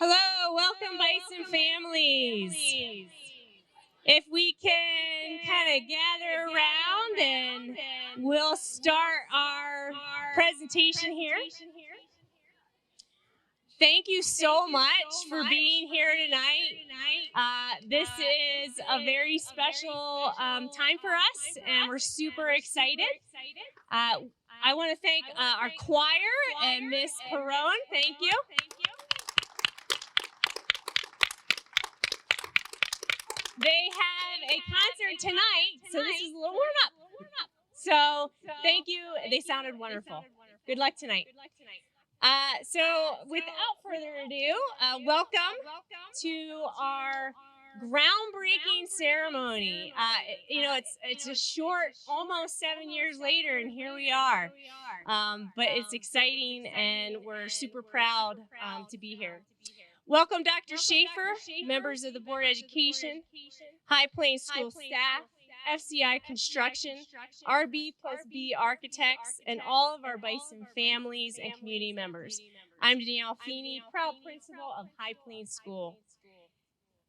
Hello, welcome Bison families. If we can kind of gather around and we'll start our presentation here. Thank you so much for being here tonight. This is a very special time for us, and we're super excited. I want to thank our choir and Miss Perrone. Thank you. They have a concert tonight, so this is a little warm-up. So thank you. They sounded wonderful. Good luck tonight. So without further ado, welcome to our groundbreaking ceremony. It's a short, almost 7 years later, and here we are. But it's exciting, and we're super proud to be here. Welcome, Dr. Schaefer, members of the Board of Education, High Plains School staff, FCI Construction, RB+B Architects, and all of our Bison families and community members. I'm Danielle Feeney, proud principal of High Plains School.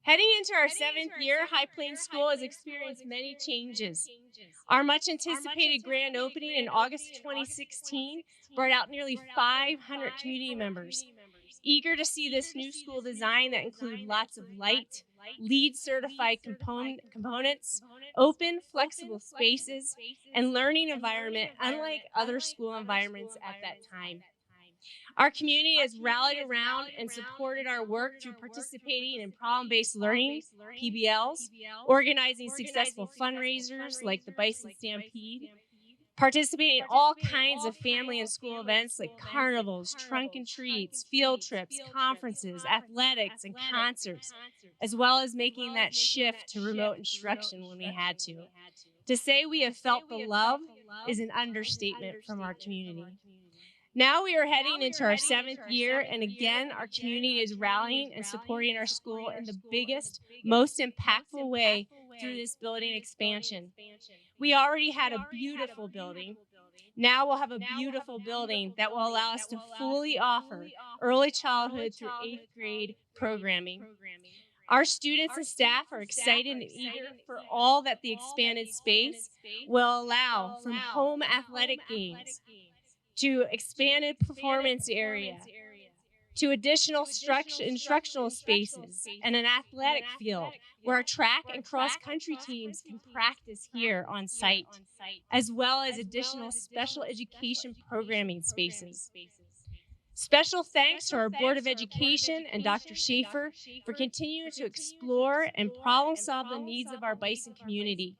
Heading into our 7th year, High Plains School has experienced many changes. Our much anticipated grand opening in August 2016 brought out nearly 500 community members, eager to see this new school design that includes lots of light, LEED certified components, open, flexible spaces, and learning environment unlike other school environments at that time. Our community has rallied around and supported our work through participating in problem-based learning, PBLs, organizing successful fundraisers like the Bison Stampede, participating in all kinds of family and school events like carnivals, trunk and treats, field trips, conferences, athletics, and concerts, as well as making that shift to remote instruction when we had to. To say we have felt the love is an understatement from our community. Now we are heading into our 7th year, and again, our community is rallying and supporting our school in the biggest, most impactful way through this building expansion. We already had a beautiful building. Now we'll have a beautiful building that will allow us to fully offer early childhood through 8th grade programming. Our students and staff are excited and eager for all that the expanded space will allow, from home athletic games to expanded performance area, to additional instructional spaces and an athletic field where our track and cross-country teams can practice here on site, as well as additional special education programming spaces. Special thanks to our Board of Education and Dr. Schaefer for continuing to explore and problem solve the needs of our Bison community.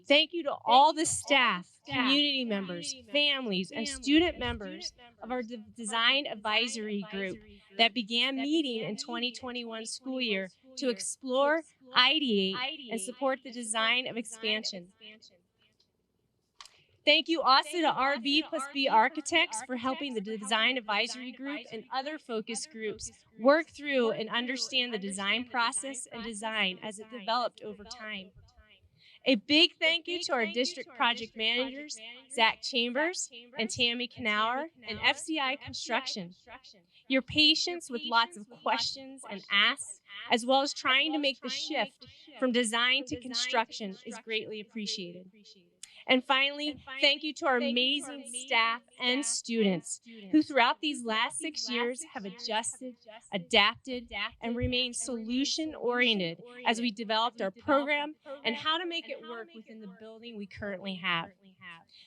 Thank you to all the staff, community members, families, and student members of our design advisory group that began meeting in 2021 school year to explore, ideate, and support the design of expansion. Thank you also to RB+B Architects for helping the Design Advisory Group and other focus groups work through and understand the design process and design as it developed over time. A big thank you to our district project managers, Zach Chambers and Tammy Knauer, and FCI Construction. Your patience with lots of questions and asks, as well as trying to make the shift from design to construction, is greatly appreciated. And finally, thank you to our amazing staff and students who throughout these last 6 years have adjusted, adapted, and remained solution-oriented as we developed our program and how to make it work within the building we currently have.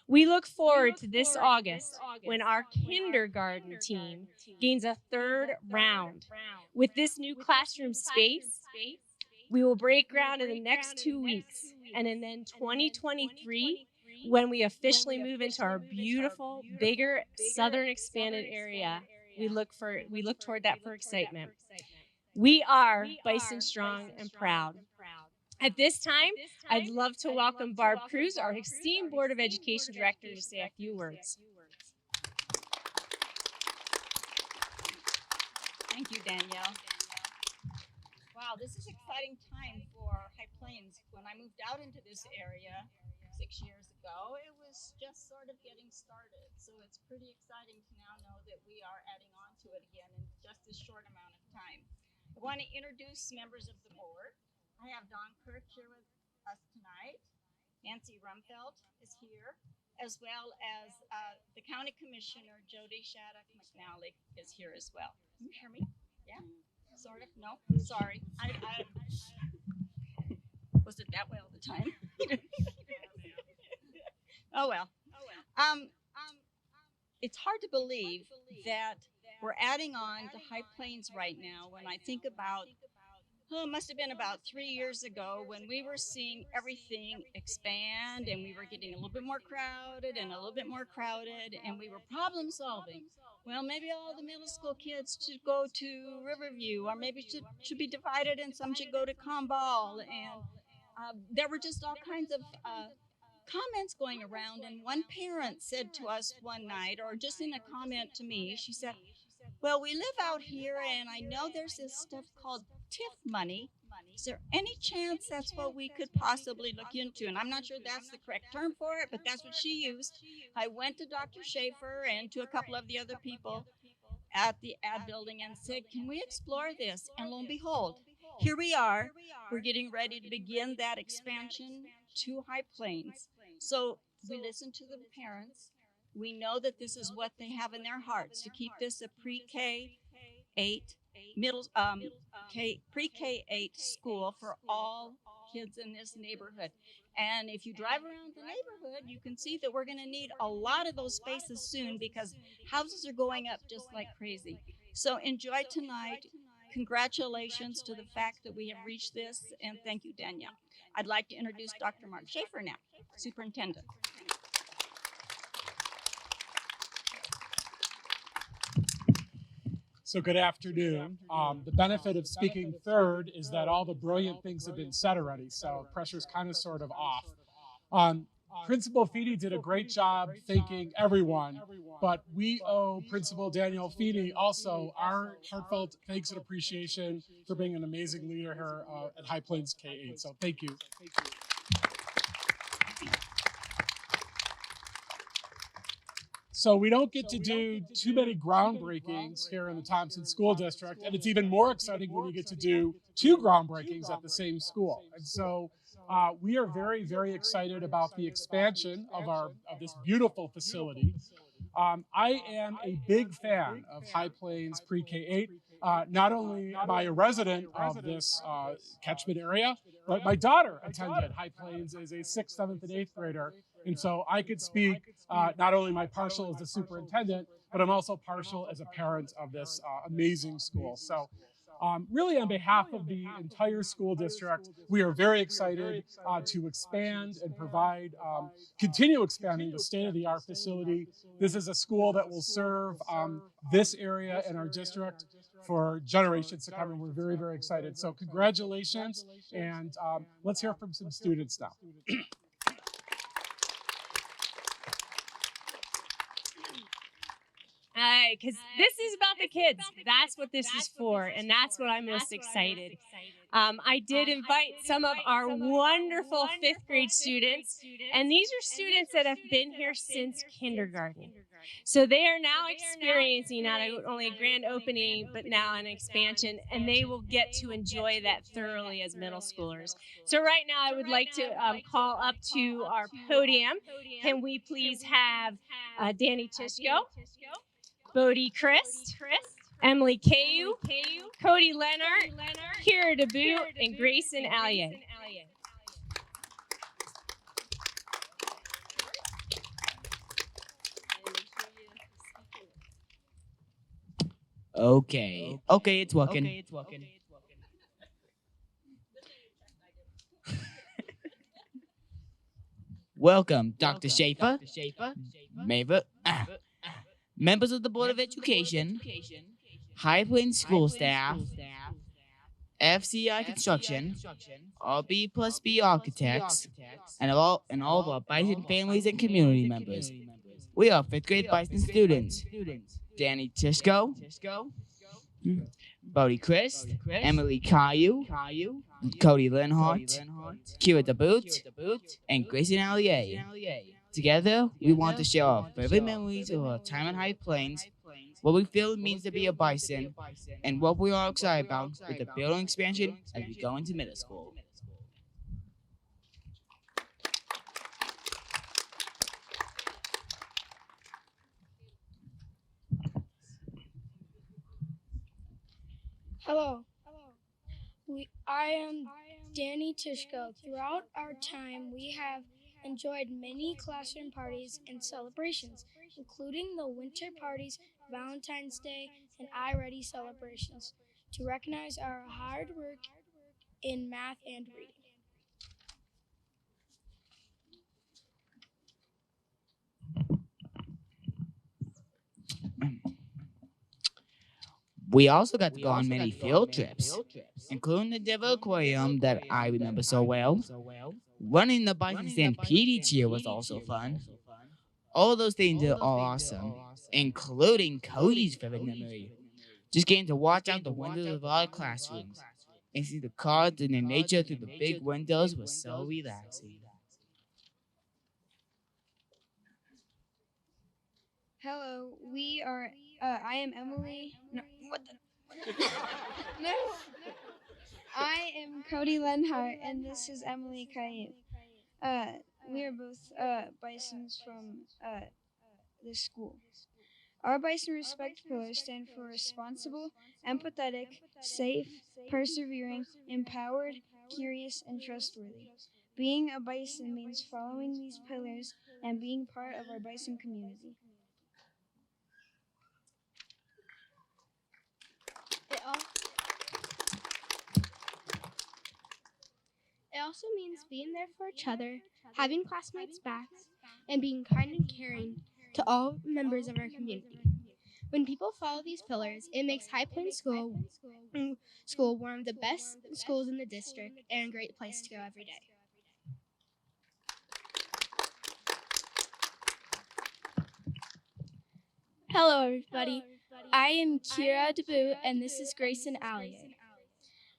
We look forward to this August when our kindergarten team gains a 3rd round. With this new classroom space, we will break ground in the next 2 weeks, and then 2023, when we officially move into our beautiful, bigger, southern expanded area, we look toward that for excitement. We are Bison Strong and proud. At this time, I'd love to welcome Barb Cruz, our esteemed Board of Education Director, to say a few words. Thank you, Danielle. Wow, this is an exciting time for High Plains. When I moved out into this area 6 years ago, it was just sort of getting started. So it's pretty exciting to now know that we are adding on to it again in just this short amount of time. I want to introduce members of the board. I have Don Kirk here with us tonight. Nancy Rumfeld is here, as well as the County Commissioner, Jody Shattuck McNally, is here as well. Can you hear me? Yeah? Sort of? No? Sorry. Was it that way all the time? Oh well. It's hard to believe that we're adding on to High Plains right now when I think about, it must have been about 3 years ago when we were seeing everything expand and we were getting a little bit more crowded and a little bit more crowded and we were problem solving. Well, maybe all the middle school kids should go to Riverview, or maybe should be divided and some should go to Comball. And there were just all kinds of comments going around. And one parent said to us one night, or just in a comment to me, she said, well, we live out here and I know there's this stuff called TIF money. Is there any chance that's what we could possibly look into? And I'm not sure that's the correct term for it, but that's what she used. I went to Dr. Schaefer and to a couple of the other people at the ad building and said, can we explore this? And lo and behold, here we are. We're getting ready to begin that expansion to High Plains. So we listen to the parents. We know that this is what they have in their hearts, to keep this a pre-K-8 pre-K-8 school for all kids in this neighborhood. And if you drive around the neighborhood, you can see that we're going to need a lot of those spaces soon because houses are going up just like crazy. So enjoy tonight. Congratulations to the fact that we have reached this, and thank you, Danielle. I'd like to introduce Dr. Mark Schaefer now, Superintendent. So good afternoon. The benefit of speaking third is that all the brilliant things have been said already, so pressure's kind of sort of off. Principal Feeney did a great job thanking everyone, but we owe Principal Danielle Feeney also our heartfelt thanks and appreciation for being an amazing leader here at High Plains K-8. So thank you. So we don't get to do too many groundbreakings here in the Thompson School District, and it's even more exciting when you get to do 2 groundbreakings at the same school. And so we are very, very excited about the expansion of this beautiful facility. I am a big fan of High Plains Pre-K-8. Not only am I a resident of this catchment area, but my daughter attended High Plains as a 6th, 7th, and 8th grader. And so I could speak, not only am I partial as the superintendent, but I'm also partial as a parent of this amazing school. So really on behalf of the entire school district, we are very excited to expand and provide, continue expanding the state-of-the-art facility. This is a school that will serve this area in our district for generations to come, and we're very, very excited. So congratulations, and let's hear from some students now. Because this is about the kids. That's what this is for, and that's what I'm most excited. I did invite some of our wonderful 5th grade students, and these are students that have been here since kindergarten. So they are now experiencing not only a grand opening, but now an expansion, and they will get to enjoy that thoroughly as middle schoolers. So right now I would like to call up to our podium. Can we please have Danny Tishko, Bodie Christ, Emily Caillou, Cody Leonard, Kira DeBoot, and Grayson Allier. Okay, it's working. Welcome, Dr. Schaefer, Maver, members of the Board of Education, High Plains School staff, FCI Construction, all B+B architects, and all of our Bison families and community members. We are 5th grade Bison students. Danny Tishko, Bodie Christ, Emily Caillou, Cody Lenhart, Kira DeBoot, and Grayson Allier. Together, we want to share our favorite memories of our time at High Plains what we feel it means to be a Bison, and what we are excited about with the building expansion as we go into middle school. Hello. I am Danny Tishko. Throughout our time, we have enjoyed many classroom parties and celebrations, including the winter parties, Valentine's Day, and iReady celebrations, to recognize our hard work in math and reading. We also got to go on many field trips, including the Devil Aquarium that I remember so well. Running the Bison Stampede each year was also fun. All those things are awesome, including Cody's favorite memory. Just getting to watch out the windows of our classrooms and see the cars and the nature through the big windows was so relaxing. Hello, I am Emily. No, what the? No. I am Cody Lenhart, and this is Emily Kayut. We are both Bisons from this school. Our Bison Respect pillars stand for responsible, empathetic, safe, persevering, empowered, curious, and trustworthy. Being a Bison means following these pillars and being part of our Bison community. It also means being there for each other, having classmates' backs, and being kind and caring to all members of our community. When people follow these pillars, it makes High Plains School one of the best schools in the district and a great place to go every day. Hello, everybody. I am Kira DeBoo, and this is Grayson Allier.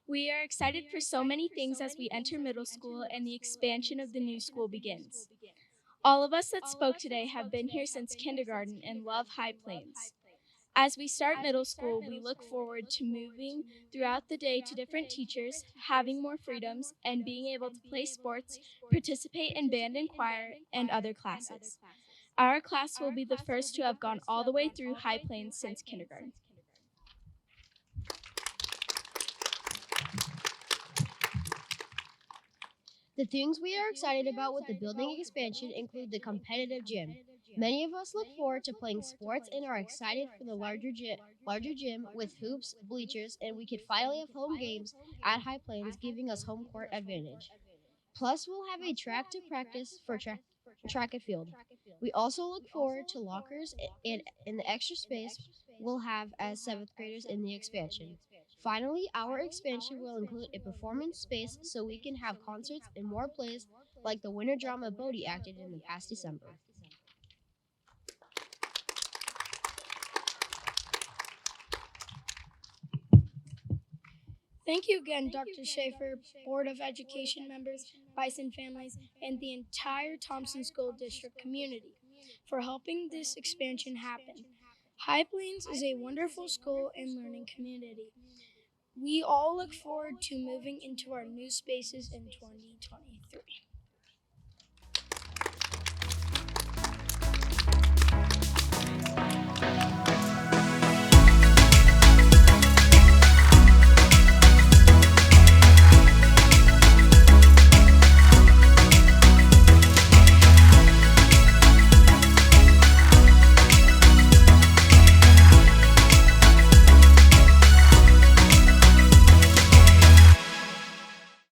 We are excited for so many things as we enter middle school and the expansion of the new school begins. All of us that spoke today have been here since kindergarten and love High Plains. As we start middle school, we look forward to moving throughout the day to different teachers, having more freedoms, and being able to play sports, participate in band and choir, and other classes. Our class will be the first to have gone all the way through High Plains since kindergarten. The things we are excited about with the building expansion include the competitive gym. Many of us look forward to playing sports and are excited for the larger gym with hoops, bleachers, and we could finally have home games at High Plains, giving us home court advantage. Plus, we'll have a track to practice for track and field. We also look forward to lockers and the extra space we'll have as 7th graders in the expansion. Finally, our expansion will include a performance space so we can have concerts and more plays like the winter drama Bodie acted in the past December. Thank you again, Dr. Schaefer, Board of Education members, Bison families, and the entire Thompson School District community for helping this expansion happen. High Plains is a wonderful school and learning community. We all look forward to moving into our new spaces in 2023.